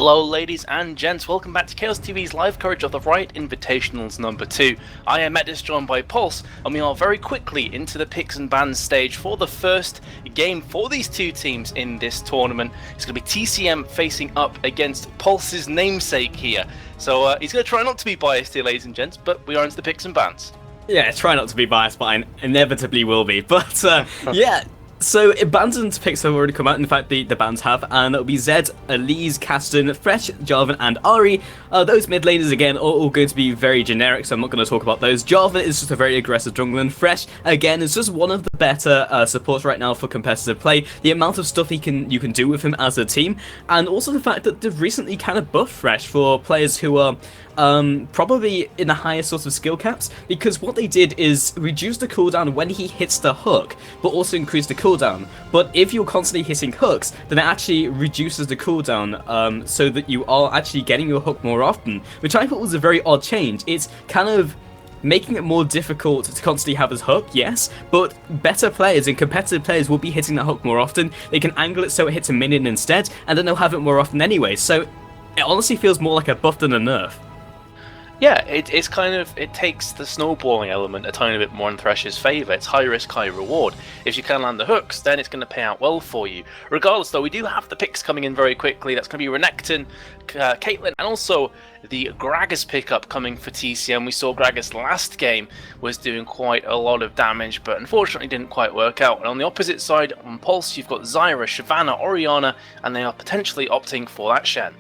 Hello ladies and gents, welcome back to Chaos TV's live coverage of the Riot Invitationals number 2. I am Edis, joined by Pulse, and we are very quickly into the picks and bans stage for the first game for these two teams in this tournament. It's going to be TCM facing up against Pulse's namesake here. So he's going to try not to be biased here, ladies and gents, but we are into the picks and bans. Yeah, try not to be biased, but I inevitably will be. But yeah. So, bans and picks have already come out. In fact, the bans have, and it'll be Zed, Elise, Caston, Fresh, Jarvan, and Ari. Those mid laners, again, are all going to be very generic, so I'm not going to talk about those. Jarvan is just a very aggressive jungler, and Fresh, again, is just one of the better supports right now for competitive play. The amount of stuff you can do with him as a team, and also the fact that they've recently kind of buffed Fresh for players who are probably in the highest sort of skill caps, because what they did is reduce the cooldown when he hits the hook, but also increase the cooldown. But if you're constantly hitting hooks, then it actually reduces the cooldown, so that you are actually getting your hook more often, which I thought was a very odd change. It's kind of making it more difficult to constantly have his hook, yes, but better players and competitive players will be hitting that hook more often. They can angle it so it hits a minion instead, and then they'll have it more often anyway, so it honestly feels more like a buff than a nerf. Yeah, it's kind of, it takes the snowballing element a tiny bit more in Thresh's favour. It's high risk, high reward. If you can land the hooks, then it's going to pay out well for you. Regardless though, we do have the picks coming in very quickly. That's going to be Renekton, Caitlyn, and also the Gragas pickup coming for TCM. We saw Gragas last game was doing quite a lot of damage, but unfortunately didn't quite work out. And on the opposite side, on Pulse, you've got Zyra, Shyvana, Orianna, and they are potentially opting for that Shen.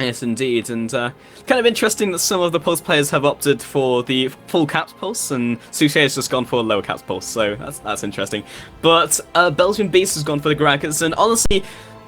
Yes, indeed, and kind of interesting that some of the Pulse players have opted for the full caps Pulse, and Suche has just gone for lower caps Pulse, so that's interesting. But Belgian Beast has gone for the Gragas, and honestly,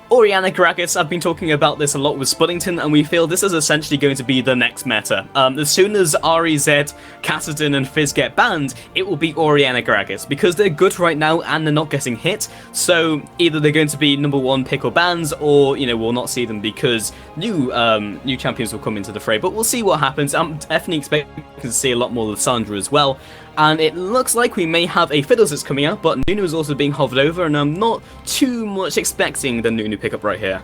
Orianna Gragas, I've been talking about this a lot with Spuddington, and we feel this is essentially going to be the next meta. As soon as Ari, Zed, Kassadin, and Fizz get banned, it will be Orianna Gragas, because they're good right now and they're not getting hit, so either they're going to be number one pick or bans, or, you know, we'll not see them because new champions will come into the fray, but we'll see what happens. I'm definitely expecting to see a lot more of Sandra as well. And it looks like we may have a Fiddlesticks coming out, but Nunu is also being hovered over, and I'm not too much expecting the Nunu pickup right here.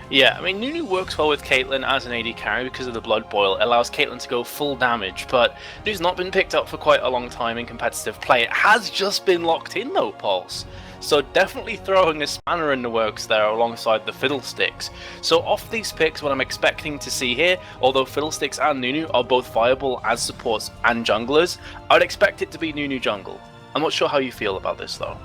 Yeah, I mean, Nunu works well with Caitlyn as an AD carry because of the Blood Boil. It allows Caitlyn to go full damage, but Nunu's not been picked up for quite a long time in competitive play. It has just been locked in though, Pulse. So definitely throwing a spanner in the works there alongside the Fiddlesticks. So off these picks, what I'm expecting to see here, although Fiddlesticks and Nunu are both viable as supports and junglers, I'd expect it to be Nunu jungle. I'm not sure how you feel about this though.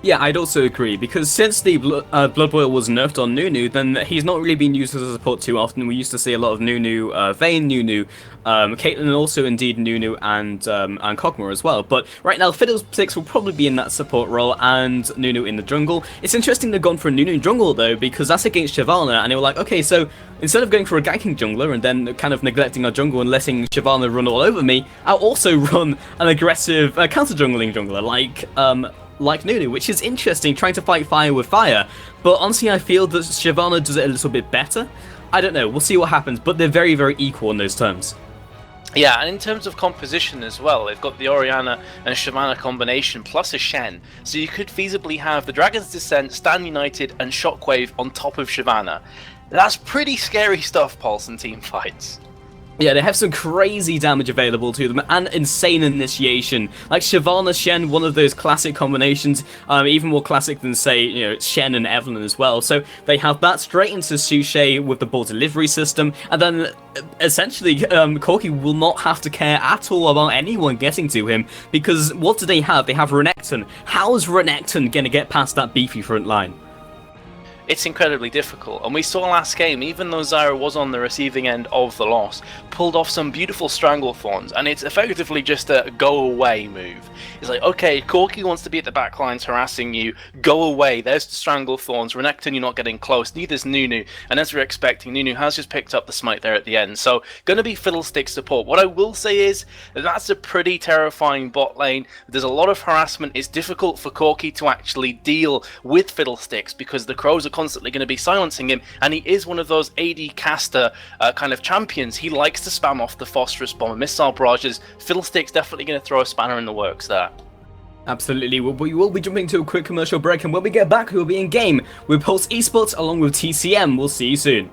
Yeah, I'd also agree, because since the Blood Boil was nerfed on Nunu, then he's not really been used as a support too often. We used to see a lot of Nunu, Vayne, Nunu, Caitlyn, and also indeed Nunu and Kog'Maw as well. But right now, Fiddlesticks will probably be in that support role, and Nunu in the jungle. It's interesting they've gone for a Nunu jungle though, because that's against Shyvana, and they were like, okay, so instead of going for a ganking jungler and then kind of neglecting our jungle and letting Shyvana run all over me, I'll also run an aggressive counter-jungling jungler like Nunu, which is interesting, trying to fight fire with fire. But honestly, I feel that Shyvana does it a little bit better. I don't know, we'll see what happens, but they're very, very equal in those terms. Yeah, and in terms of composition as well, they've got the Orianna and Shyvana combination plus a Shen, so you could feasibly have the Dragon's Descent, Stand United, and Shockwave on top of Shyvana. That's pretty scary stuff, Pulse, in team fights. Yeah, they have some crazy damage available to them, and insane initiation. Like Shyvana, Shen, one of those classic combinations, even more classic than, say, you know, Shen and Evelynn as well. So they have that straight into Suche with the ball delivery system, and then essentially Corki will not have to care at all about anyone getting to him, because what do they have? They have Renekton. How is Renekton going to get past that beefy front line? It's incredibly difficult, and we saw last game, even though Zyra was on the receiving end of the loss, pulled off some beautiful Stranglethorns, and it's effectively just a go-away move. It's like, okay, Corki wants to be at the backlines harassing you, go away, there's the Stranglethorns, Renekton, you're not getting close, neither's Nunu, and as we're expecting, Nunu has just picked up the smite there at the end, so gonna be Fiddlestick support. What I will say is, that's a pretty terrifying bot lane, there's a lot of harassment, it's difficult for Corki to actually deal with Fiddlesticks, because the Crows are constantly going to be silencing him, and he is one of those AD caster kind of champions. He likes to spam off the phosphorus bomb and missile barrages. Fiddlestick's definitely going to throw a spanner in the works there. Absolutely. We will be jumping to a quick commercial break, and when we get back, we will be in game with Pulse Esports along with TCM. We'll see you soon.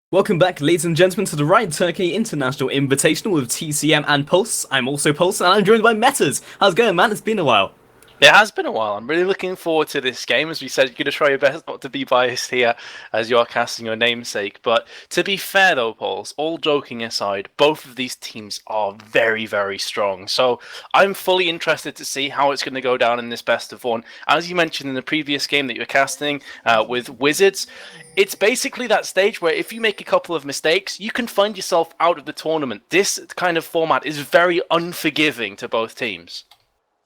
Welcome back, ladies and gentlemen, to the Riot Turkey International Invitational with TCM and Pulse. I'm also Pulse, and I'm joined by Metas. How's it going, man? It's been a while. It has been a while. I'm really looking forward to this game. As we said, you're going to try your best not to be biased here as you are casting your namesake. But to be fair, though, Pauls, all joking aside, both of these teams are very, very strong. So I'm fully interested to see how it's going to go down in this best of one. As you mentioned in the previous game that you were casting with Wizards, it's basically that stage where if you make a couple of mistakes, you can find yourself out of the tournament. This kind of format is very unforgiving to both teams.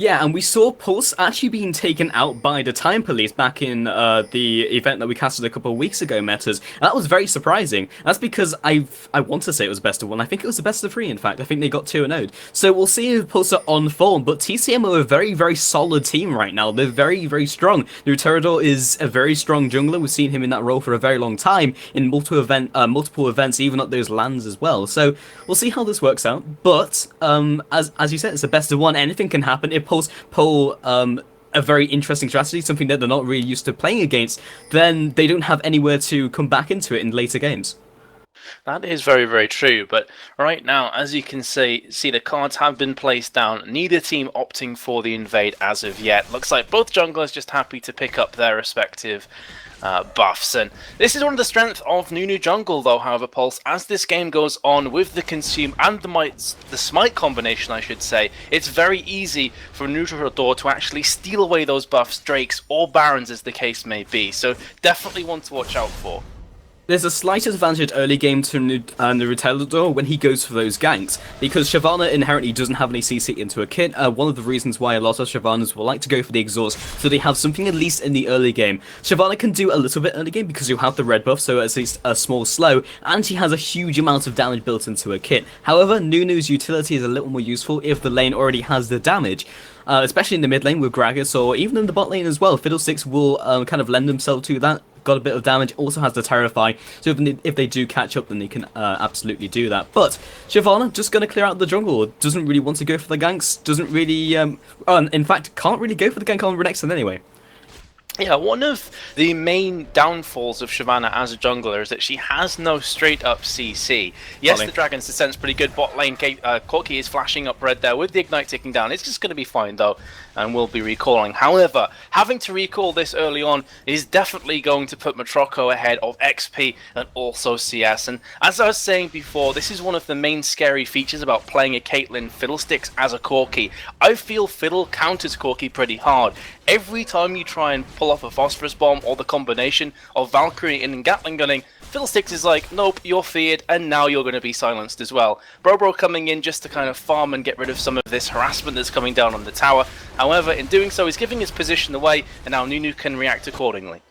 Yeah, and we saw Pulse actually being taken out by the Time Police back in the event that we casted a couple of weeks ago, Metas. And that was very surprising. That's because I want to say it was best of one. I think it was the best of three, in fact. I think they got 2-0'd. So we'll see if Pulse are on form, but TCM are a very, very solid team right now. They're very, very strong. Nuterador is a very strong jungler. We've seen him in that role for a very long time in multiple events, even at those lands as well. So we'll see how this works out. But as you said, it's a best of one. Anything can happen. If Pulse pull a very interesting strategy, something that they're not really used to playing against, then they don't have anywhere to come back into it in later games. That is very, very true, but right now, as you can see, the cards have been placed down. Neither team opting for the invade as of yet. Looks like both junglers just happy to pick up their respective buffs, and this is one of the strengths of Nunu Jungle though, however, Pulse, as this game goes on with the Consume and the Smite combination, I should say, it's very easy for Nuterador to actually steal away those buffs, Drakes or Barons as the case may be, so definitely one to watch out for. There's a slight advantage early game to Nuterador when he goes for those ganks, because Shyvana inherently doesn't have any CC into a kit. One of the reasons why a lot of Shyvanas will like to go for the exhaust, so they have something at least in the early game. Shyvana can do a little bit early game because you have the red buff, so at least a small slow, and she has a huge amount of damage built into her kit. However, Nunu's utility is a little more useful if the lane already has the damage. Especially in the mid lane with Gragas, or even in the bot lane as well. Fiddlesticks will kind of lend themselves to that. Got a bit of damage, also has the Terrify, so if they do catch up, then they can absolutely do that. But Shyvana just going to clear out the jungle, doesn't really want to go for the ganks, doesn't really, in fact, can't really go for the gank on Renekton anyway. Yeah, one of the main downfalls of Shyvana as a jungler is that she has no straight-up CC. Yes, the Dragon's Descent's pretty good. Bot lane, Corki is flashing up red there with the Ignite ticking down. It's just going to be fine, though, and we'll be recalling. However, having to recall this early on is definitely going to put Matroco ahead of XP and also CS. And as I was saying before, this is one of the main scary features about playing a Caitlyn Fiddlesticks as a Corki. I feel Fiddle counters Corki pretty hard. Every time you try and pull off a Phosphorus Bomb or the combination of Valkyrie and Gatling gunning, Fiddlesticks is like, nope, you're feared, and now you're going to be silenced as well. Bro coming in just to kind of farm and get rid of some of this harassment that's coming down on the tower. However, in doing so, he's giving his position away, and now Nunu can react accordingly.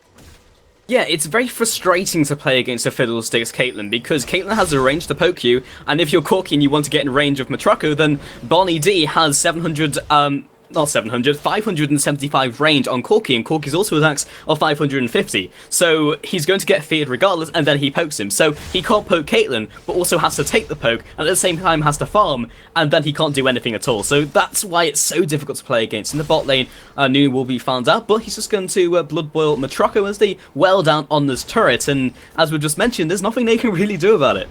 Yeah, it's very frustrating to play against a Fiddlesticks Caitlyn, because Caitlyn has the range to poke you, and if you're Corki and you want to get in range of Matroco, then Bonnie D has 575 range on Corki, and Corki's also attacks of 550. So he's going to get feared regardless, and then he pokes him. So he can't poke Caitlyn, but also has to take the poke, and at the same time has to farm, and then he can't do anything at all. So that's why it's so difficult to play against. In the bot lane, Nunu will be found out, but he's just going to Blood Boil Matroco as they well down on this turret, and as we've just mentioned, there's nothing they can really do about it.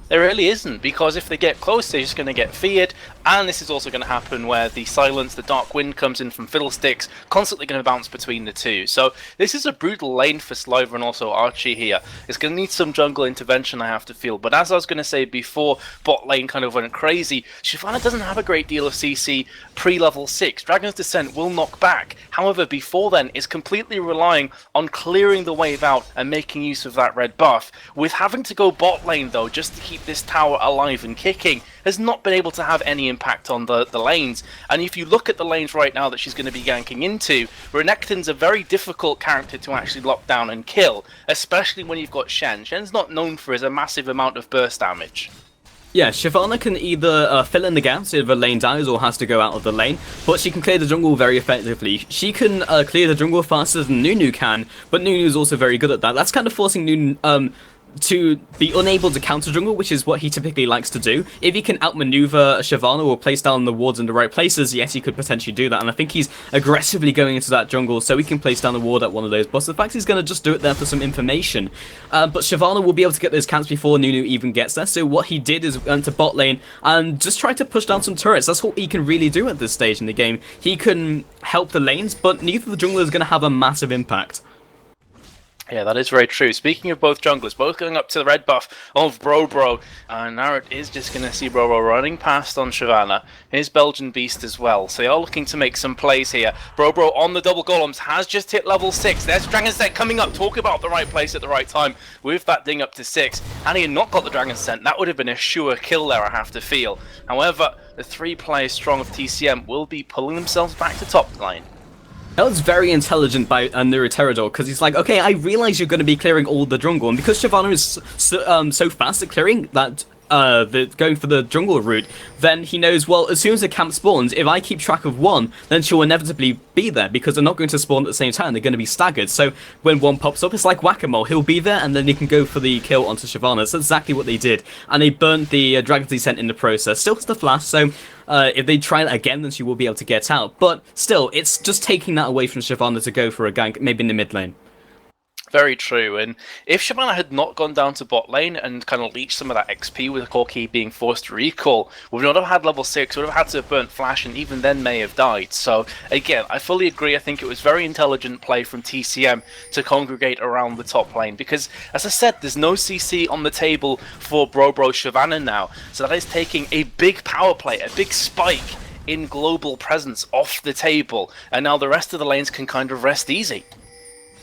There really isn't, because if they get close, they're just going to get feared, and this is also going to happen where the silence, the dark wind comes in from Fiddlesticks, constantly going to bounce between the two. So this is a brutal lane for Sliver and also Archie here. It's going to need some jungle intervention, I have to feel, but as I was going to say before, bot lane kind of went crazy. Shyvana doesn't have a great deal of CC pre-level 6. Dragon's Descent will knock back. However, before then, it's completely relying on clearing the wave out and making use of that red buff. With having to go bot lane though, just to keep this tower alive and kicking, has not been able to have any impact on the lanes. And if you look at the lanes right now that she's going to be ganking into, Renekton's a very difficult character to actually lock down and kill, especially when you've got Shen. Shen's not known for his massive amount of burst damage. Yeah, Shyvana can either fill in the gaps if a lane dies or has to go out of the lane, but she can clear the jungle very effectively. She can clear the jungle faster than Nunu can, but Nunu's also very good at that. That's kind of forcing Nunu to be unable to counter jungle, which is what he typically likes to do. If he can outmaneuver Shyvana or place down the wards in the right places, yes, he could potentially do that, and I think he's aggressively going into that jungle so he can place down the ward at one of those, but the fact he's going to just do it there for some information. But Shyvana will be able to get those camps before Nunu even gets there, so what he did is went to bot lane and just tried to push down some turrets. That's what he can really do at this stage in the game. He can help the lanes, but neither of the junglers is going to have a massive impact. Yeah, that is very true. Speaking of both junglers, both going up to the red buff of Bro, and now it is just going to see Bro running past on Shyvana. Here's Belgian Beast as well, so they are looking to make some plays here. Bro on the double golems has just hit level 6. There's Dragon's Scent coming up, talk about the right place at the right time with that ding up to 6. Had he had not got the Dragon's Scent, that would have been a sure kill there, I have to feel. However, the 3 players strong of TCM will be pulling themselves back to top lane. That was very intelligent by Neuroterador, because he's like, okay, I realize you're going to be clearing all the jungle, and because Shyvana is so fast at clearing that, going for the jungle route, then he knows, well, as soon as the camp spawns, if I keep track of one, then she'll inevitably be there, because they're not going to spawn at the same time, they're going to be staggered. So when one pops up, it's like whack-a-mole, he'll be there, and then he can go for the kill onto Shyvana. That's exactly what they did, and they burnt the Dragon's Descent in the process. Still has the flash, so if they try that again, then she will be able to get out. But still, it's just taking that away from Shyvana to go for a gank, maybe in the mid lane. Very true, and if Shyvana had not gone down to bot lane and kind of leached some of that XP with Corki being forced to recall, we would not have had level 6, we would have had to have burnt Flash, and even then may have died. So again, I fully agree, I think it was very intelligent play from TCM to congregate around the top lane, because as I said, there's no CC on the table for Bro Shyvana now, so that is taking a big power play, a big spike in global presence off the table, and now the rest of the lanes can kind of rest easy.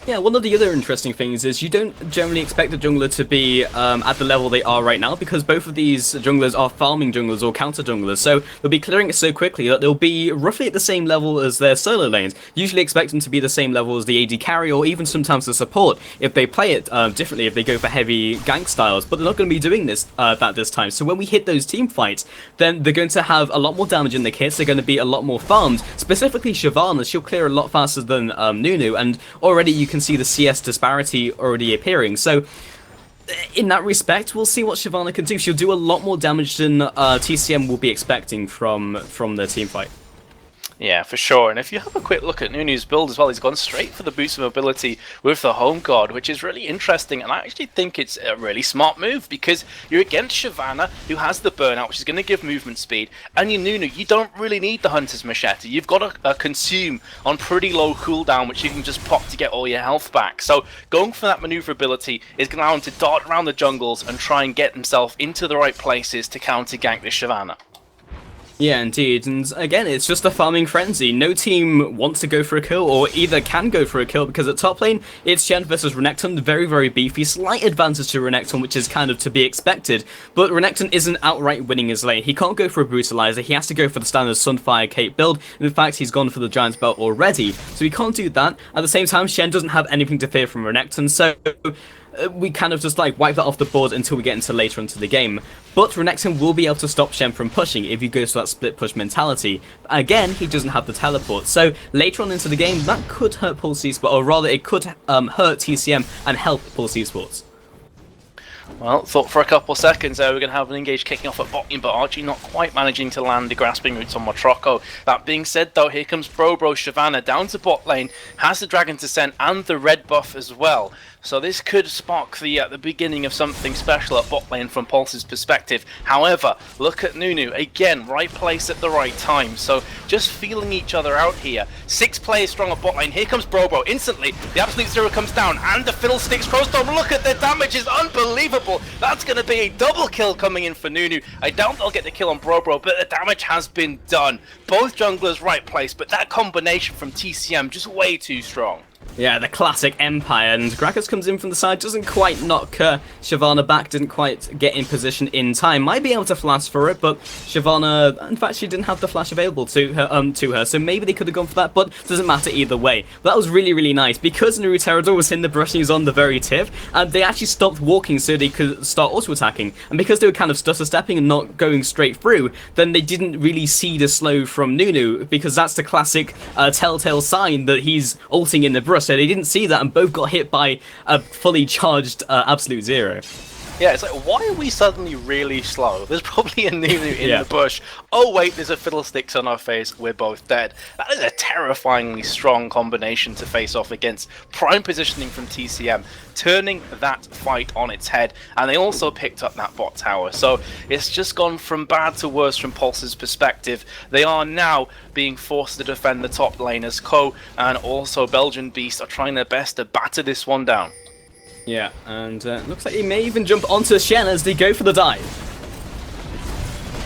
Yeah, one of the other interesting things is you don't generally expect a jungler to be at the level they are right now, because both of these junglers are farming junglers or counter junglers, so they'll be clearing it so quickly that they'll be roughly at the same level as their solo lanes. Usually expect them to be the same level as the AD carry, or even sometimes the support if they play it differently, if they go for heavy gank styles, but they're not going to be doing this this time. So when we hit those team fights, then they're going to have a lot more damage in the kits, they're going to be a lot more farmed. Specifically Shyvana, she'll clear a lot faster than Nunu, and already you can see the CS disparity already appearing. So in that respect, we'll see what Shyvana can do. She'll do a lot more damage than TCM will be expecting from the team fight. Yeah, for sure. And if you have a quick look at Nunu's build as well, he's gone straight for the boost of mobility with the home guard, which is really interesting. And I actually think it's a really smart move, because you're against Shyvana, who has the burnout, which is going to give movement speed. And you Nunu, you don't really need the Hunter's Machete. You've got a consume on pretty low cooldown, which you can just pop to get all your health back. So going for that maneuverability is going to allow him to dart around the jungles and try and get himself into the right places to counter gank this Shyvana. Yeah, indeed, and again, it's just a farming frenzy. No team wants to go for a kill, or either can go for a kill, because at top lane, it's Shen versus Renekton, very, very beefy, slight advantage to Renekton, which is kind of to be expected, but Renekton isn't outright winning his lane. He can't go for a Brutalizer, he has to go for the standard Sunfire Cape build, and in fact, he's gone for the Giant's Belt already, so he can't do that. At the same time, Shen doesn't have anything to fear from Renekton, so we kind of just like wipe that off the board until we get into later into the game. But Renekton will be able to stop Shen from pushing if he goes for that split push mentality. Again, he doesn't have the teleport, so later on into the game, that could hurt Pulse Esports, or rather it could hurt TCM and help Pulse Esports. Well, thought for a couple seconds there we're going to have an engage kicking off at bot lane, but Archie not quite managing to land the grasping roots on Motroko. That being said though, here comes Bro Shyvana down to bot lane, has the Dragon's Descent and the red buff as well. So this could spark the beginning of something special at bot lane from Pulse's perspective. However, look at Nunu, again, right place at the right time. So just feeling each other out here. 6 players strong at bot lane, here comes Bro. Instantly, the Absolute Zero comes down, and the Fiddlesticks Crowstorm, look at the damage, is unbelievable. That's going to be a double kill coming in for Nunu. I doubt they'll get the kill on Bro, but the damage has been done. Both junglers right place, but that combination from TCM just way too strong. Yeah, the classic Empire, and Gragas comes in from the side, doesn't quite knock Shyvana back, didn't quite get in position in time. Might be able to flash for it, but Shyvana, in fact, she didn't have the flash available to her, so maybe they could have gone for that, but doesn't matter either way. But that was really, really nice, because Neuroterador was in the brush and he was on the very tip, and they actually stopped walking so they could start auto-attacking, and because they were kind of stutter-stepping and not going straight through, then they didn't really see the slow from Nunu, because that's the classic telltale sign that he's ulting in the brush. So they didn't see that, and both got hit by a fully charged Absolute Zero. Yeah, it's like, why are we suddenly really slow? There's probably a Nunu in the bush. Oh wait, there's a Fiddlesticks on our face, we're both dead. That is a terrifyingly strong combination to face off against. Prime positioning from TCM, turning that fight on its head, and they also picked up that bot tower. So it's just gone from bad to worse from Pulse's perspective. They are now being forced to defend the top lane as Co and also Belgian Beast are trying their best to batter this one down. Yeah, and looks like he may even jump onto Shen as they go for the dive.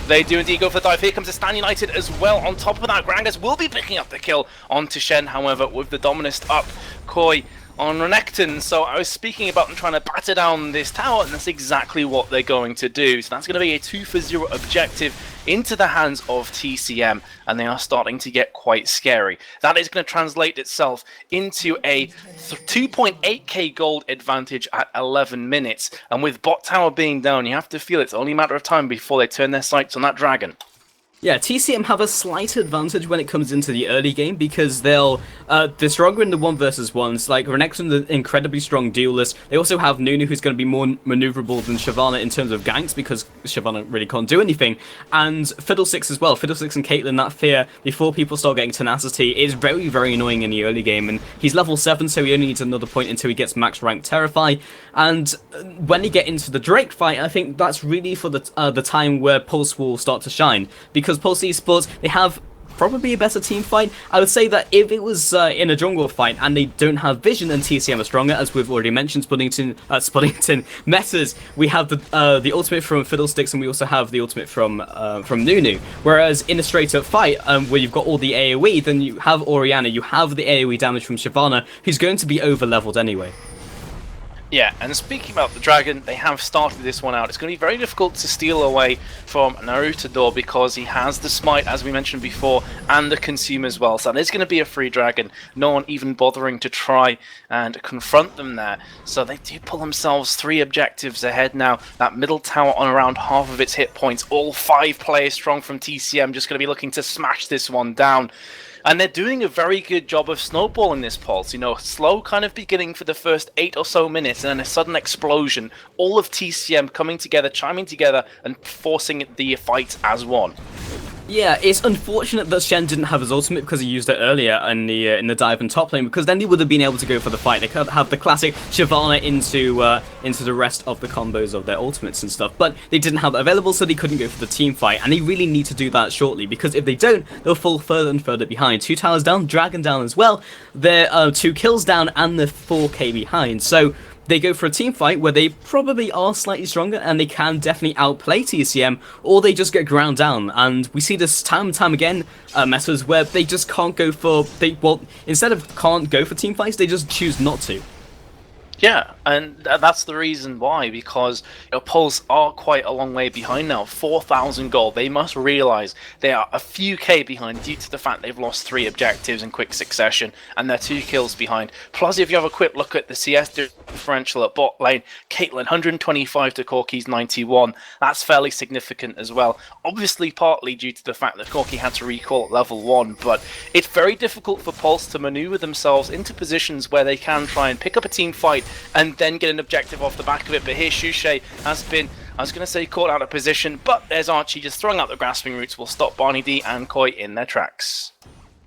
They do indeed go for the dive. Here comes the Stan United as well. On top of that, Grangas will be picking up the kill onto Shen, however, with the Dominist up. Koi on Renekton. So I was speaking about them trying to batter down this tower, and that's exactly what they're going to do. So that's going to be a 2-for-0 objective into the hands of TCM, and they are starting to get quite scary. That is going to translate itself into a 2.8k gold advantage at 11 minutes. And with bot tower being down, you have to feel it's only a matter of time before they turn their sights on that dragon. Yeah, TCM have a slight advantage when it comes into the early game because they're stronger in the 1v1s. Like, Renekton's an incredibly strong duelist. They also have Nunu, who's going to be more maneuverable than Shyvana in terms of ganks because Shyvana really can't do anything. And Fiddlesticks as well. Fiddlesticks and Caitlyn, that fear, before people start getting tenacity, is very, very annoying in the early game. And he's level 7, so he only needs another point until he gets max rank Terrify. And when you get into the Drake fight, I think that's really for the time where Pulse will start to shine. Because Pulse Esports, they have probably a better team fight. I would say that if it was in a jungle fight and they don't have vision and TCM are stronger, as we've already mentioned, Spuddington metas, we have the ultimate from Fiddlesticks and we also have the ultimate from Nunu. Whereas in a straight up fight where you've got all the AoE, then you have Orianna, you have the AoE damage from Shyvana, who's going to be over leveled anyway. Yeah, and speaking about the dragon, they have started this one out. It's going to be very difficult to steal away from Narutador because he has the smite, as we mentioned before, and the consume as well. So there's going to be a free dragon. No one even bothering to try and confront them there. So they do pull themselves 3 objectives ahead now. That middle tower on around half of its hit points. All 5 players strong from TCM, just going to be looking to smash this one down. And they're doing a very good job of snowballing this Pulse. You know, slow kind of beginning for the first 8 or so minutes, and then a sudden explosion. All of TCM coming together, chiming together, and forcing the fight as one. Yeah, it's unfortunate that Shen didn't have his ultimate because he used it earlier in the dive and top lane, because then he would have been able to go for the fight. They could have the classic Shyvana into the rest of the combos of their ultimates and stuff, but they didn't have that available, so they couldn't go for the team fight, and they really need to do that shortly, because if they don't, they'll fall further and further behind. 2 towers down, dragon down as well, they're 2 kills down, and they're 4k behind, so they go for a team fight where they probably are slightly stronger and they can definitely outplay TCM, or they just get ground down. And we see this time and time again, metas where they just can't go for, instead of can't go for team fights, they just choose not to. Yeah, and that's the reason why, because Pulse are quite a long way behind now, 4,000 gold. They must realise they are a few K behind due to the fact they've lost 3 objectives in quick succession, and they're 2 kills behind. Plus, if you have a quick look at the CS differential at bot lane, Caitlyn 125 to Corki's 91, that's fairly significant as well. Obviously, partly due to the fact that Corki had to recall at level 1, but it's very difficult for Pulse to manoeuvre themselves into positions where they can try and pick up a team fight and then get an objective off the back of it. But here Shushay has been, I was going to say, caught out of position, but there's Archie just throwing out the grasping roots, will stop Barney D and Koi in their tracks.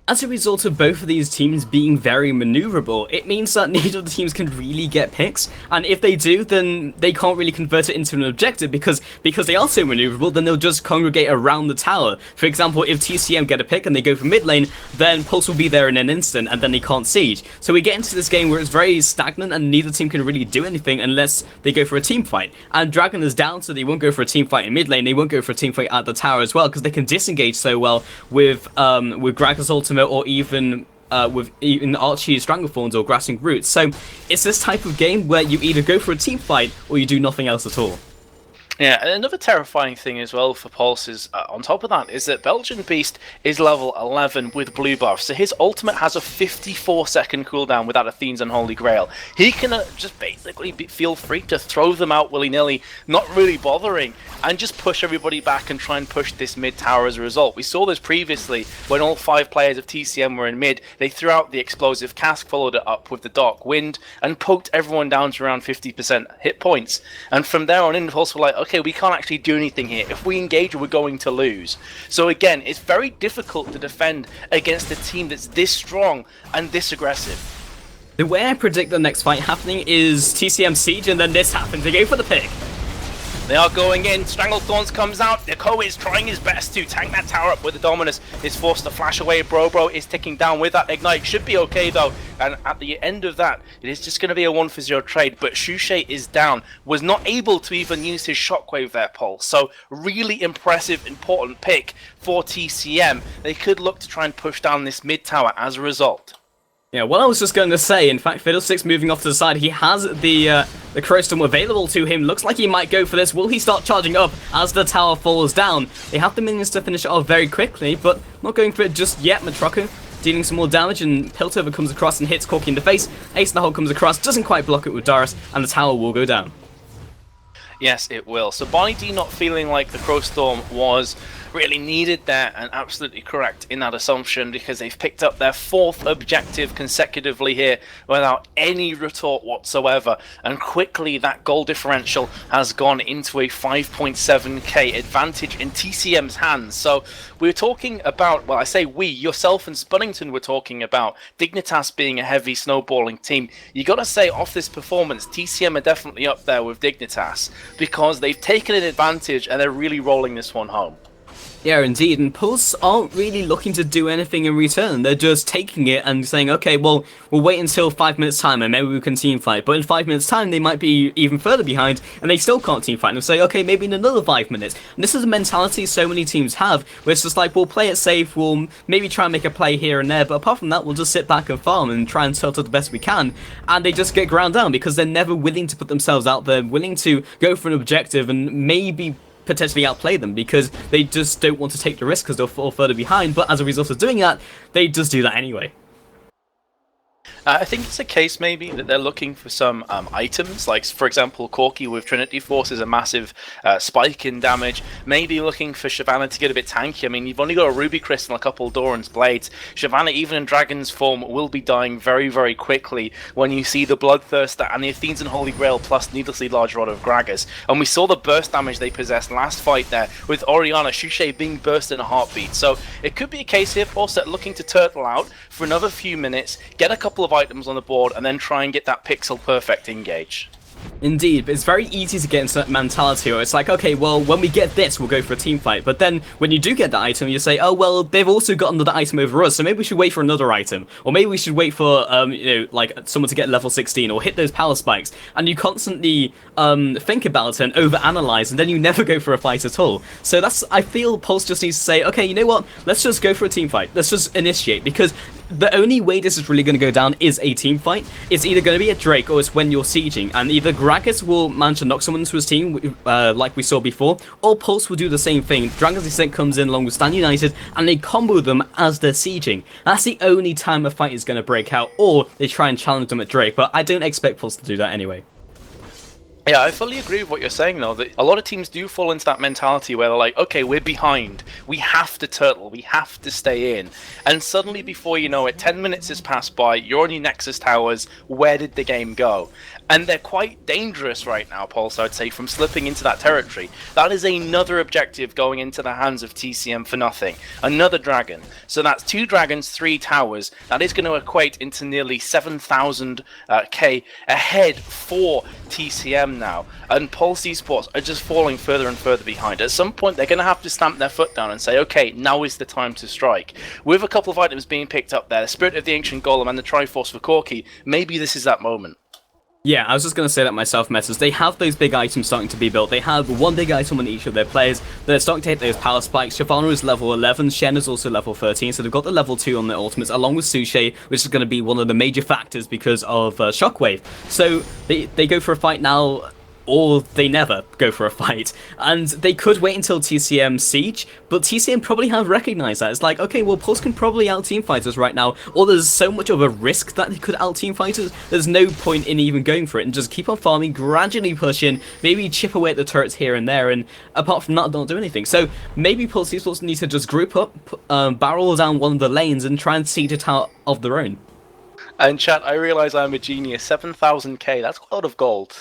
As a result of both of these teams being very maneuverable, it means that neither of the teams can really get picks, and if they do, then they can't really convert it into an objective, because they are so maneuverable, then they'll just congregate around the tower. For example, if TCM get a pick and they go for mid lane, then Pulse will be there in an instant, and then they can't siege. So we get into this game where it's very stagnant, and neither team can really do anything unless they go for a team fight. And Dragon is down, so they won't go for a team fight in mid lane, they won't go for a team fight at the tower as well, because they can disengage so well with Gragas' ultimate, or even with Archie's Stranglethorns or Grasping Roots. So it's this type of game where you either go for a team fight or you do nothing else at all. Yeah, and another terrifying thing as well for Pulse is, on top of that, is that Belgian Beast is level 11 with blue buff, so his ultimate has a 54-second cooldown without Athene's Unholy Grail. He can just basically feel free to throw them out willy-nilly, not really bothering, and just push everybody back and try and push this mid tower as a result. We saw this previously when all 5 players of TCM were in mid. They threw out the explosive cask, followed it up with the Dark Wind, and poked everyone down to around 50% hit points. And from there on in, Pulse were like, okay, we can't actually do anything here. If we engage, we're going to lose. So again, it's very difficult to defend against a team that's this strong and this aggressive. The way I predict the next fight happening is TCM siege, and then this happens. They go for the pick. They are going in. Stranglethorns comes out. Niko is trying his best to tank that tower up with the Dominus. Is forced to flash away. Bro is ticking down with that Ignite. Should be okay though. And at the end of that, it is just going to be a 1-for-0 trade. But Shushay is down. Was not able to even use his Shockwave there, Paul. So really impressive, important pick for TCM. They could look to try and push down this mid tower as a result. Yeah, well, I was just going to say, in fact, Fiddlesticks moving off to the side, he has the Crowstorm available to him. Looks like he might go for this. Will he start charging up as the tower falls down? They have the minions to finish it off very quickly, but not going for it just yet. Matroku dealing some more damage, and Piltover comes across and hits Corki in the face. Ace in the hole comes across, doesn't quite block it with Darius, and the tower will go down. Yes, it will. So Bonnie D not feeling like the Crowstorm was really needed there, and absolutely correct in that assumption, because they've picked up their 4th objective consecutively here without any retort whatsoever, and quickly that goal differential has gone into a 5.7k advantage in TCM's hands. So we were talking about, well, I say we, yourself and Spunnington were talking about Dignitas being a heavy snowballing team. You gotta say, off this performance, TCM are definitely up there with Dignitas, because they've taken an advantage and they're really rolling this one home. Yeah, indeed, and Pulse aren't really looking to do anything in return. They're just taking it and saying, okay, well, we'll wait until 5 minutes time and maybe we can teamfight. But in 5 minutes time, they might be even further behind and they still can't teamfight. And say, okay, maybe in another 5 minutes. And this is a mentality so many teams have, where it's just like, we'll play it safe, we'll maybe try and make a play here and there, but apart from that, we'll just sit back and farm and try and turtle the best we can. And they just get ground down because they're never willing to put themselves out there, willing to go for an objective and maybe potentially outplay them, because they just don't want to take the risk because they'll fall further behind. But as a result of doing that, they just do that anyway. I think it's a case maybe that they're looking for some items, like for example Corki with Trinity Force is a massive spike in damage. Maybe looking for Shyvana to get a bit tanky. I mean, you've only got a Ruby Crystal and a couple Doran's Blades. Shyvana, even in Dragon's form, will be dying very, very quickly when you see the Bloodthirster and the Athenes and Holy Grail plus needlessly large Rod of Gragas. And we saw the burst damage they possessed last fight there with Orianna, Shushay being burst in a heartbeat. So it could be a case here, Paulset, looking to turtle out for another few minutes, get a couple of items on the board, and then try and get that pixel perfect engage. Indeed, but it's very easy to get into that mentality where it's like, okay, well, when we get this, we'll go for a team fight. But then when you do get that item, you say, oh, well, they've also gotten the item over us, so maybe we should wait for another item. Or maybe we should wait for, like someone to get level 16 or hit those power spikes. And you constantly think about it and overanalyze, and then you never go for a fight at all. So that's, I feel Pulse just needs to say, okay, you know what, let's just go for a team fight. Let's just initiate, because the only way this is really going to go down is a team fight. It's either going to be a Drake or it's when you're sieging, and either Gragas will manage to knock someone into his team, like we saw before, or Pulse will do the same thing. Dragon's Descent comes in along with Stan United, and they combo them as they're sieging. That's the only time a fight is going to break out, or they try and challenge them at Drake, but I don't expect Pulse to do that anyway. Yeah, I fully agree with what you're saying, though, that a lot of teams do fall into that mentality where they're like, okay, we're behind, we have to turtle, we have to stay in, and suddenly before you know it, 10 minutes has passed by, you're on your Nexus towers, where did the game go? And they're quite dangerous right now, Paul, so I'd say, from slipping into that territory. That is another objective going into the hands of TCM for nothing. Another dragon. So that's 2 dragons, 3 towers. That is going to equate into nearly 7,000 K ahead for TCM now. And Pulse Esports are just falling further and further behind. At some point, they're going to have to stamp their foot down and say, okay, now is the time to strike. With a couple of items being picked up there, the Spirit of the Ancient Golem and the Triforce for Corki, maybe this is that moment. Yeah, I was just going to say that myself, Metas. They have those big items starting to be built. They have one big item on each of their players. They're starting to hit those power spikes. Shyvana is level 11. Shen is also level 13. So they've got the level 2 on their ultimates, along with Suchet, which is going to be one of the major factors because of Shockwave. So they go for a fight now, or they never go for a fight. And they could wait until TCM siege, but TCM probably have recognized that. It's like, okay, well, Pulse can probably out-teamfight us right now, or there's so much of a risk that they could out-teamfight us, there's no point in even going for it, and just keep on farming, gradually pushing, maybe chip away at the turrets here and there, and apart from that, don't do anything. So maybe Pulse Esports need to just group up, barrel down one of the lanes, and try and siege it out of their own. And chat, I realise I'm a genius. 7,000k, that's a lot of gold.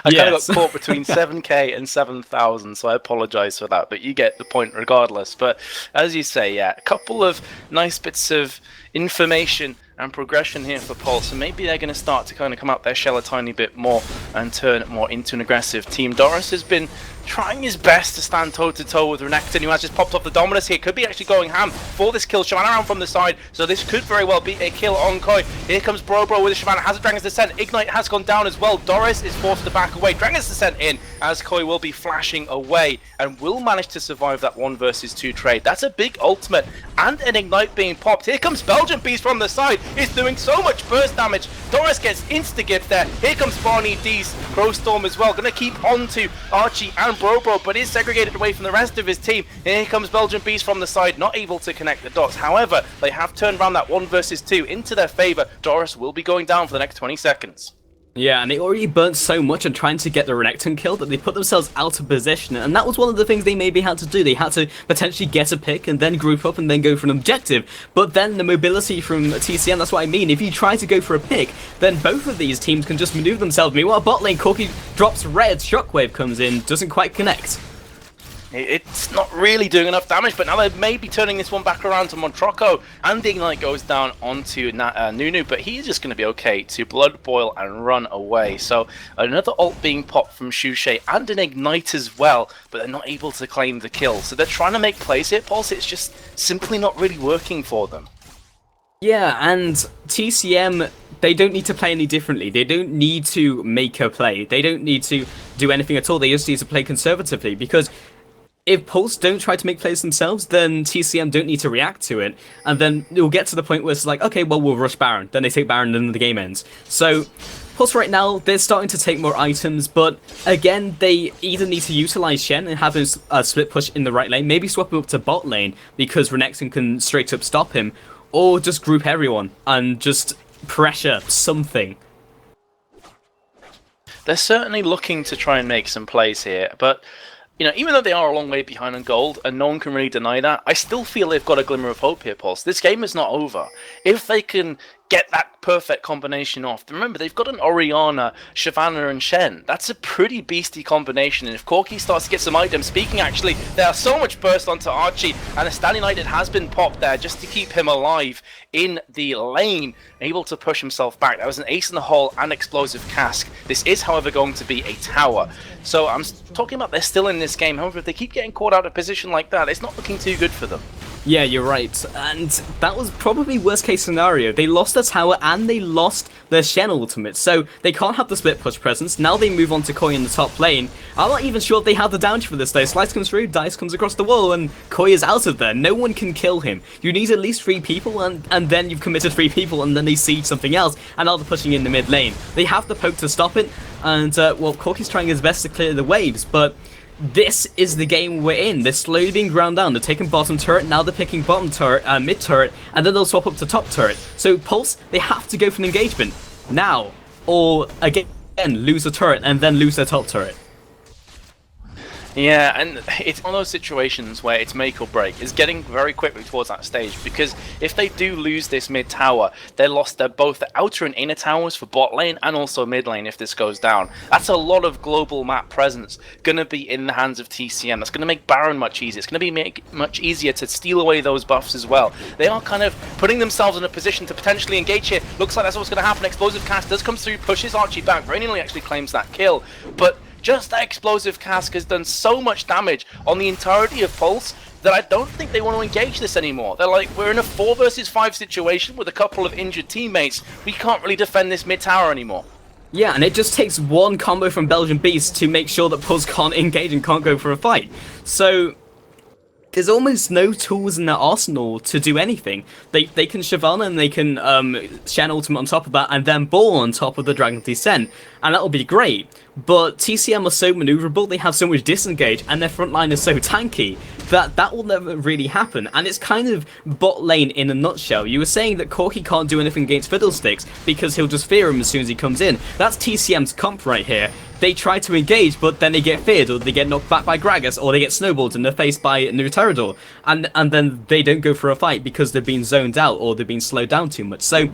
I kind of got caught between 7k and 7,000, so I apologise for that. But you get the point regardless. But as you say, yeah, a couple of nice bits of information and progression here for Pulse, and maybe they're going to start to kind of come out their shell a tiny bit more and turn more into an aggressive team. Doris has been trying his best to stand toe-to-toe with Renekton, who has just popped off the Dominus here. Could be actually going ham for this kill. Shyvana around from the side, so this could very well be a kill on Koi. Here comes Bro with the Shyvana, has a Dragon's Descent. Ignite has gone down as well. Doris is forced to back away. Dragon's Descent in, as Koi will be flashing away and will manage to survive that 1 versus 2 trade. That's a big ultimate and an Ignite being popped. Here comes Belgian Beast from the side. It's doing so much burst damage. Doris gets insta-gift there. Here comes Barney D's Crowstorm as well. Gonna keep on to Archie and Bro, but is segregated away from the rest of his team. Here comes Belgian Beast from the side, not able to connect the dots. However, they have turned around that 1 versus 2 into their favor. Doris will be going down for the next 20 seconds. Yeah, and they already burnt so much on trying to get the Renekton kill that they put themselves out of position, and that was one of the things they maybe had to do. They had to potentially get a pick and then group up and then go for an objective. But then the mobility from TCM, that's what I mean. If you try to go for a pick, then both of these teams can just maneuver themselves. Meanwhile, bot lane, Corki drops red, Shockwave comes in, doesn't quite connect. It's not really doing enough damage, but now they may be turning this one back around to Montroco, and the Ignite goes down onto Nunu, but he's just going to be okay to Blood Boil and run away. So another ult being popped from Shushay and an Ignite as well, but they're not able to claim the kill. So they're trying to make plays here, Pulse. It's just simply not really working for them. Yeah, and TCM, they don't need to play any differently. They don't need to make a play. They don't need to do anything at all. They just need to play conservatively, because if Pulse don't try to make plays themselves, then TCM don't need to react to it, and then it will get to the point where it's like, okay, well, we'll rush Baron. Then they take Baron, and then the game ends. So Pulse right now, they're starting to take more items, but again, they either need to utilize Shen and have him split push in the right lane, maybe swap him up to bot lane, because Renekton can straight up stop him, or just group everyone and just pressure something. They're certainly looking to try and make some plays here, but you know, even though they are a long way behind on gold, and no one can really deny that, I still feel they've got a glimmer of hope here, Pulse. This game is not over. If they can get that perfect combination off. Remember, they've got an Orianna, Shyvana, and Shen. That's a pretty beastie combination, and if Corki starts to get some items, speaking actually, there are so much burst onto Archie, and a Stan United has been popped there just to keep him alive in the lane, able to push himself back. That was an ace in the hole and explosive cask. This is, however, going to be a tower. So I'm talking about they're still in this game. However, if they keep getting caught out of position like that, it's not looking too good for them. Yeah, you're right, and that was probably worst case scenario. They lost their tower and they lost their Shen ultimate, so they can't have the split push presence. Now they move on to Koi in the top lane. I'm not even sure if they have the damage for this though. Slice comes through, Dice comes across the wall, and Koi is out of there. No one can kill him. You need at least 3 people, and then you've committed 3 people, and then they siege something else, and now they're pushing in the mid lane. They have the poke to stop it, and well, Corki's trying his best to clear the waves, but this is the game we're in. They're slowly being ground down. They're taking bottom turret, now they're picking bottom turret, mid turret, and then they'll swap up to top turret. So Pulse, they have to go for an engagement now, or again lose a turret and then lose their top turret. Yeah, and it's one of those situations where it's make or break. It's getting very quickly towards that stage, because if they do lose this mid tower, they're lost both the outer and inner towers for bot lane and also mid lane if this goes down. That's a lot of global map presence going to be in the hands of TCM. That's going to make Baron much easier. It's going to be much easier to steal away those buffs as well. They are kind of putting themselves in a position to potentially engage here. Looks like that's what's going to happen. Explosive cast does come through, pushes Archie back. Very nearly actually claims that kill, but just that explosive cask has done so much damage on the entirety of Pulse that I don't think they want to engage this anymore. They're like, we're in a 4 versus 5 situation with a couple of injured teammates. We can't really defend this mid tower anymore. Yeah, and it just takes one combo from Belgian Beast to make sure that Pulse can't engage and can't go for a fight. So there's almost no tools in their arsenal to do anything. They can Shyvana and they can Shen ultimate on top of that, and then Ball on top of the Dragon's Descent, and that'll be great. But TCM are so maneuverable, they have so much disengage, and their front line is so tanky that will never really happen. And it's kind of bot lane in a nutshell. You were saying that Corki can't do anything against Fiddlesticks because he'll just fear him as soon as he comes in. That's TCM's comp right here. They try to engage, but then they get feared, or they get knocked back by Gragas, or they get snowballed in the face by Nuterador, and then they don't go for a fight because they've been zoned out or they've been slowed down too much. So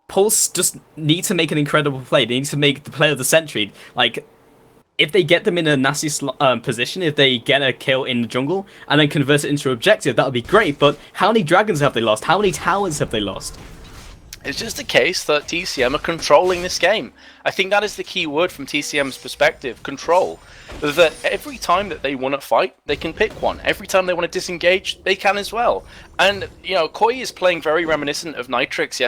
Pulse just need to make an incredible play. They need to make the play of the century. Like, if they get them in a nasty position, if they get a kill in the jungle and then convert it into an objective, that would be great. But how many dragons have they lost? How many towers have they lost? It's just a case that TCM are controlling this game. I think that is the key word from TCM's perspective, control. That every time that they want to fight, they can pick one. Every time they want to disengage, they can as well. And, you know, Koi is playing very reminiscent of Nitrix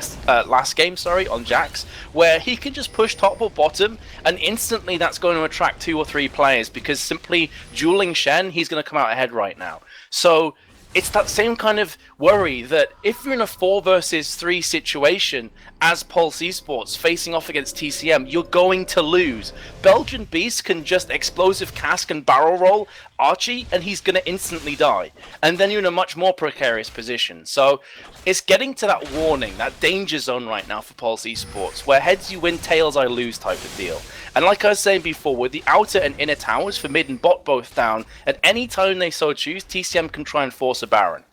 last game, on Jax, where he can just push top or bottom, and instantly that's going to attract 2 or 3 players, because simply dueling Shen, he's going to come out ahead right now. So it's that same kind of worry that if you're in a 4 versus 3 situation as Pulse Esports facing off against TCM, you're going to lose. Belgian Beast can just explosive cask and barrel roll Archie, and he's going to instantly die. And then you're in a much more precarious position. So it's getting to that warning, that danger zone right now for Pulse Esports, where heads you win, tails I lose type of deal. And like I was saying before, with the outer and inner towers for mid and bot both down, at any time they so choose, TCM can try and force a Baron.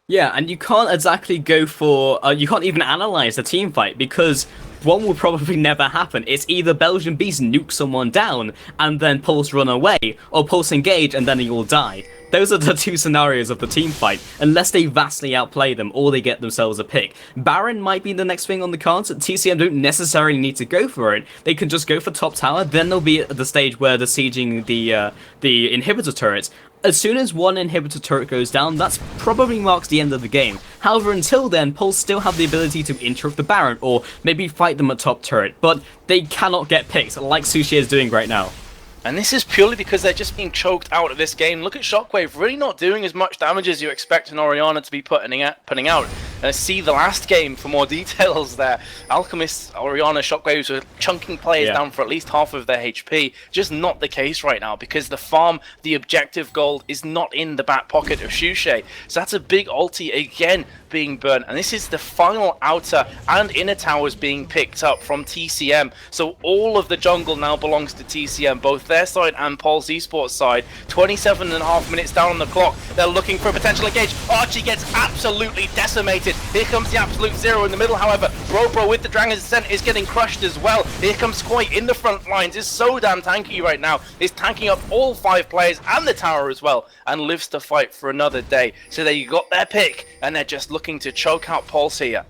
Yeah, and you can't exactly go for... you can't even analyze the team fight, because one will probably never happen. It's either Belgian Beast nuke someone down, and then Pulse run away, or Pulse engage, and then they all die. Those are the 2 scenarios of the team fight, unless they vastly outplay them, or they get themselves a pick. Baron might be the next thing on the cards. TCM don't necessarily need to go for it. They can just go for top tower, then they'll be at the stage where they're sieging the inhibitor turrets. As soon as one inhibitor turret goes down, that's probably marks the end of the game. However, until then, Pulse still have the ability to interrupt the Baron, or maybe fight them at top turret, but they cannot get picks, like Sushi is doing right now. And this is purely because they're just being choked out of this game. Look at Shockwave, really not doing as much damage as you expect an Orianna to be putting out. And see the last game for more details there. Alchemist, Orianna, Shockwaves were chunking players down for at least half of their HP. Just not the case right now, because the farm, the objective gold, is not in the back pocket of Shushay. So that's a big ulti again being burnt. And this is the final outer and inner towers being picked up from TCM. So all of the jungle now belongs to TCM, both their side and Pulse Esports side. 27.5 minutes down on the clock. They're looking for a potential engage. Archie gets absolutely decimated. Here comes the absolute zero in the middle, however. Bro with the Dragon's Descent is getting crushed as well. Here comes Koi in the front lines. Is so damn tanky right now. Is tanking up all 5 players and the tower as well, and lives to fight for another day. So they got their pick, and they're just looking to choke out Pulse here.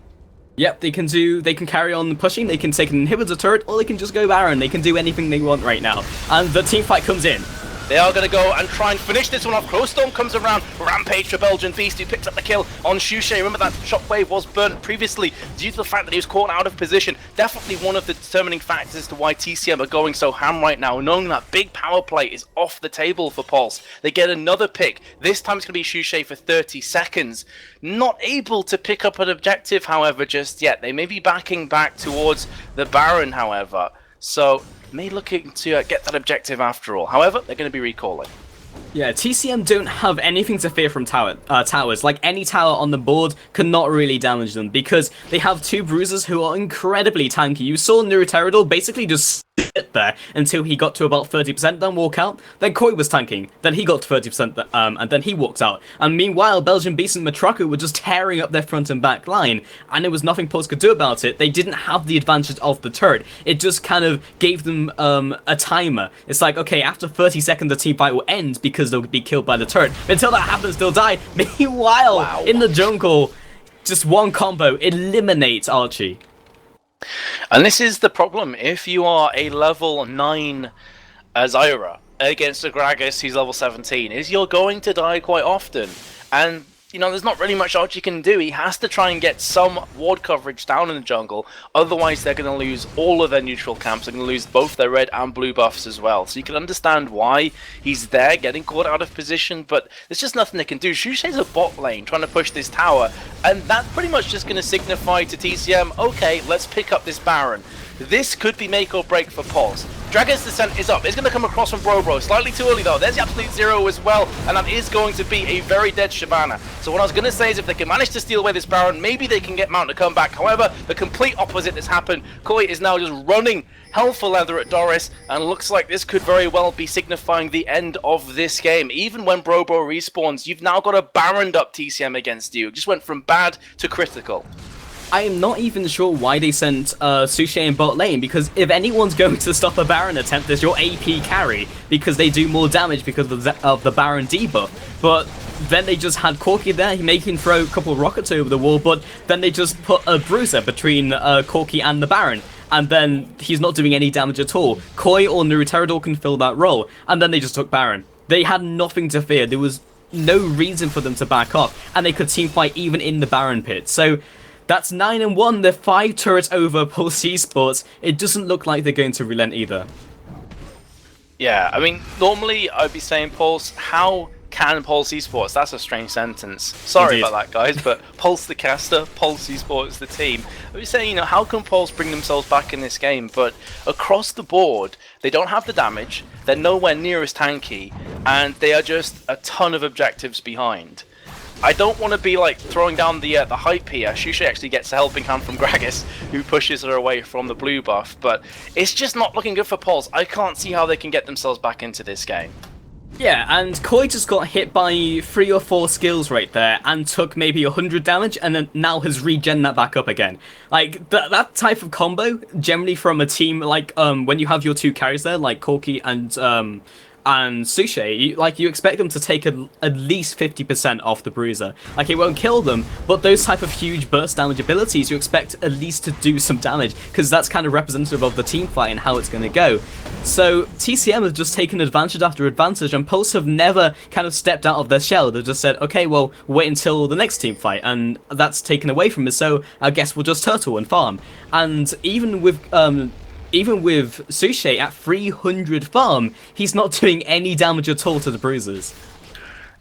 Yep, they can carry on pushing, they can take an inhibitor turret, or they can just go Baron. They can do anything they want right now. And the team fight comes in. They are going to go and try and finish this one off. Crowstorm comes around. Rampage for Belgian Beast, who picks up the kill on Shushay. Remember that Shockwave was burnt previously due to the fact that he was caught out of position. Definitely one of the determining factors as to why TCM are going so ham right now, knowing that big power play is off the table for Pulse. They get another pick. This time it's going to be Shushay for 30 seconds. Not able to pick up an objective, however, just yet. They may be backing back towards the Baron, however. So may looking to get that objective after all. However, they're going to be recalling. Yeah, TCM don't have anything to fear from towers. Like, any tower on the board cannot really damage them, because they have 2 bruisers who are incredibly tanky. You saw Nuruteridor basically just sit there until he got to about 30%, then walk out. Then Koi was tanking, then he got to 30%, and then he walked out. And meanwhile, Belgian Beast and Matraku were just tearing up their front and back line, and there was nothing Pulse could do about it. They didn't have the advantage of the turret. It just kind of gave them a timer. It's like, okay, after 30 seconds the team fight will end, because they'll be killed by the turret. But until that happens, they'll die. Meanwhile, in the jungle, just one combo eliminates Archie. And this is the problem. If you are a level 9 Zyra against a Gragas who's level 17, is you're going to die quite often. And, you know, there's not really much Archie can do. He has to try and get some ward coverage down in the jungle. Otherwise, they're going to lose all of their neutral camps. They're going to lose both their red and blue buffs as well. So you can understand why he's there, getting caught out of position. But there's just nothing they can do. Shushay's a bot lane trying to push this tower. And that's pretty much just going to signify to TCM, okay, let's pick up this Baron. This could be make or break for Pulse. Dragon's Descent is up. It's going to come across from Bro. Slightly too early though. There's the absolute zero as well. And that is going to be a very dead Shyvana. So what I was going to say is if they can manage to steal away this Baron, maybe they can get Mount to come back. However, the complete opposite has happened. Koi is now just running hell for leather at Doris. And looks like this could very well be signifying the end of this game. Even when Bro respawns, you've now got a Baroned up TCM against you. It just went from bad to critical. I am not even sure why they sent Sushi in bot lane, because if anyone's going to stop a Baron attempt, it's your AP carry, because they do more damage because of the Baron debuff. But then they just had Corki there. He can throw a couple of rockets over the wall, but then they just put a bruiser between Corki and the Baron. And then he's not doing any damage at all. Koi or Nuruterador can fill that role. And then they just took Baron. They had nothing to fear. There was no reason for them to back off. And they could teamfight even in the Baron pit. So that's 9-1. They're 5 turrets over Pulse Esports. It doesn't look like they're going to relent either. Yeah, I mean, normally I'd be saying, Pulse, how can Pulse Esports? That's a strange sentence. Sorry Indeed. about that, guys, but Pulse the caster, Pulse Esports the team. I'd be saying, how can Pulse bring themselves back in this game? But across the board, they don't have the damage, they're nowhere near as tanky, and they are just a ton of objectives behind. I don't want to be like throwing down the hype here. Shusha actually gets a helping hand from Gragas, who pushes her away from the blue buff, but it's just not looking good for Pulse. I can't see how they can get themselves back into this game. Yeah, and Koi just got hit by 3 or 4 skills right there and took maybe 100 damage and then now has regen that back up again. Like, that type of combo, generally from a team, like, when you have your 2 carries there, like Corki and Sushi, you expect them to take at least 50% off the bruiser. Like, it won't kill them, but those type of huge burst damage abilities, you expect at least to do some damage, because that's kind of representative of the team fight and how it's going to go. So TCM has just taken advantage after advantage, and Pulse have never kind of stepped out of their shell. They've just said, okay, well, wait until the next team fight, and that's taken away from us, so I guess we'll just turtle and farm. And even with Sushi at 300 farm, he's not doing any damage at all to the bruisers.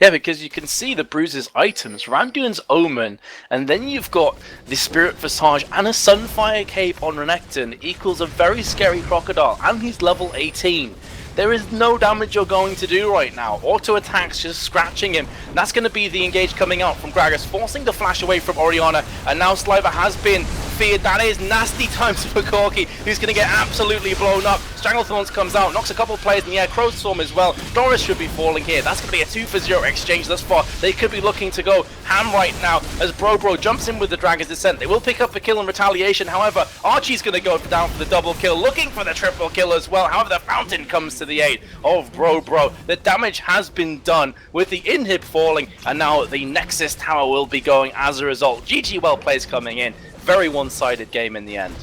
Yeah, because you can see the bruiser's items, Randuin's Omen, and then you've got the Spirit Visage and a Sunfire Cape on Renekton equals a very scary Crocodile, and he's level 18. There is no damage you're going to do right now. Auto attacks just scratching him. And that's going to be the engage coming out from Gragas, forcing the flash away from Orianna. And now Sliver has been feared. That is nasty times for Corki, who's going to get absolutely blown up. Stranglethorns comes out, knocks a couple of players in the air. Crowstorm as well. Doris should be falling here. That's going to be a 2-for-0 exchange thus far. They could be looking to go ham right now as Bro jumps in with the Dragon's Descent. They will pick up the kill in retaliation. However, Archie's going to go down for the double kill, looking for the triple kill as well. However, the Fountain comes to the aid of Bro. The damage has been done with the inhib falling, and now the Nexus Tower will be going as a result. GG well plays coming in. Very one-sided game in the end.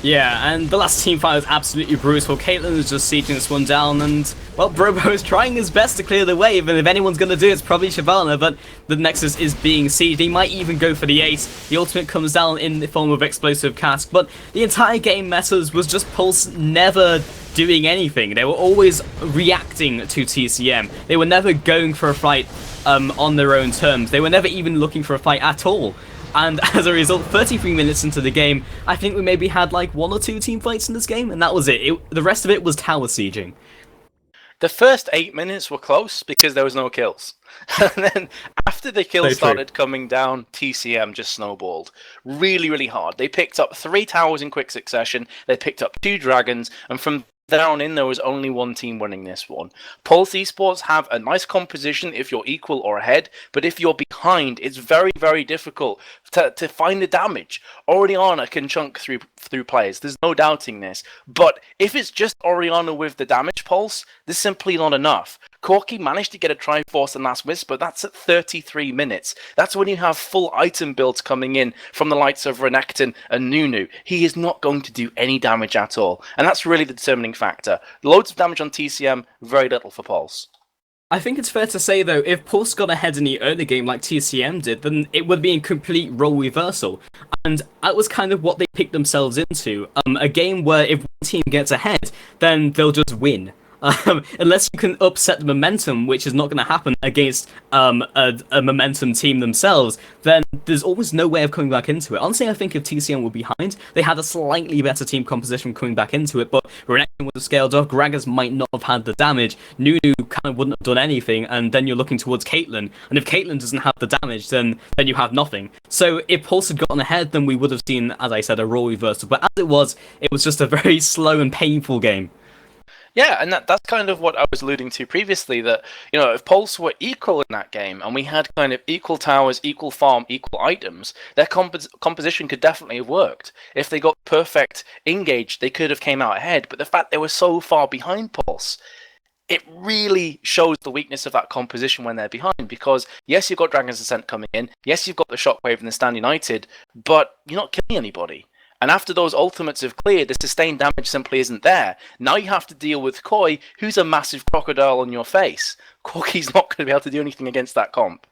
Yeah, and the last team fight was absolutely brutal. Caitlyn was just sieging this one down, and, well, Brobo is trying his best to clear the wave, and if anyone's going to do it, it's probably Shyvana, but the Nexus is being sieged. He might even go for the ace. The ultimate comes down in the form of Explosive Cask, but the entire game matters was just Pulse never doing anything. They were always reacting to TCM. They were never going for a fight on their own terms. They were never even looking for a fight at all. And as a result, 33 minutes into the game, I think we maybe had like 1 or 2 team fights in this game, and that was it. The rest of it was tower sieging. The first 8 minutes were close because there was no kills. And then after the kills started coming down, TCM just snowballed really, really hard. They picked up 3 towers in quick succession, they picked up 2 dragons, and from down in, there was only 1 team winning this one. Pulse Esports have a nice composition if you're equal or ahead, but if you're behind, it's very, very difficult to find the damage. Orianna can chunk through players, there's no doubting this, but if it's just Orianna with the damage pulse, there's simply not enough. Corki managed to get a Triforce and Last Whisper, that's at 33 minutes. That's when you have full item builds coming in from the likes of Renekton and Nunu. He is not going to do any damage at all, and that's really the determining factor. Loads of damage on TCM, very little for Pulse. I think it's fair to say, though, if Pulse got ahead in the early game like TCM did, then it would be a complete role reversal. And that was kind of what they picked themselves into. A game where if one team gets ahead, then they'll just win. Unless you can upset the momentum, which is not going to happen against a momentum team themselves, then there's always no way of coming back into it. Honestly, I think if TCM were behind, they had a slightly better team composition coming back into it, but Renekton would have scaled off, Gragas might not have had the damage, Nunu kind of wouldn't have done anything, and then you're looking towards Caitlyn, and if Caitlyn doesn't have the damage, then you have nothing. So if Pulse had gotten ahead, then we would have seen, as I said, a role reversal, but as it was just a very slow and painful game. Yeah, and that's kind of what I was alluding to previously, that, if Pulse were equal in that game, and we had kind of equal towers, equal farm, equal items, their composition could definitely have worked. If they got perfect engaged, they could have came out ahead, but the fact they were so far behind Pulse, it really shows the weakness of that composition when they're behind, because yes, you've got Dragon's Descent coming in, yes, you've got the Shockwave and the Stand United, but you're not killing anybody. And after those ultimates have cleared, the sustained damage simply isn't there. Now you have to deal with Koi, who's a massive crocodile on your face. Corki's not going to be able to do anything against that comp.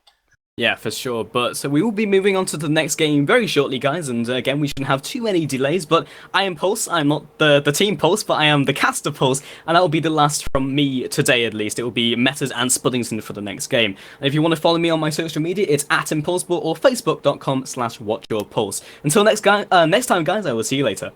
Yeah, for sure. But so we will be moving on to the next game very shortly, guys. And again, we shouldn't have too many delays. But I am Pulse. I'm not the team Pulse, but I am the caster Pulse. And that will be the last from me today, at least. It will be Metas and Spuddington for the next game. And if you want to follow me on my social media, it's @impulseball or facebook.com/watchyourpulse. Until next time, guys, I will see you later.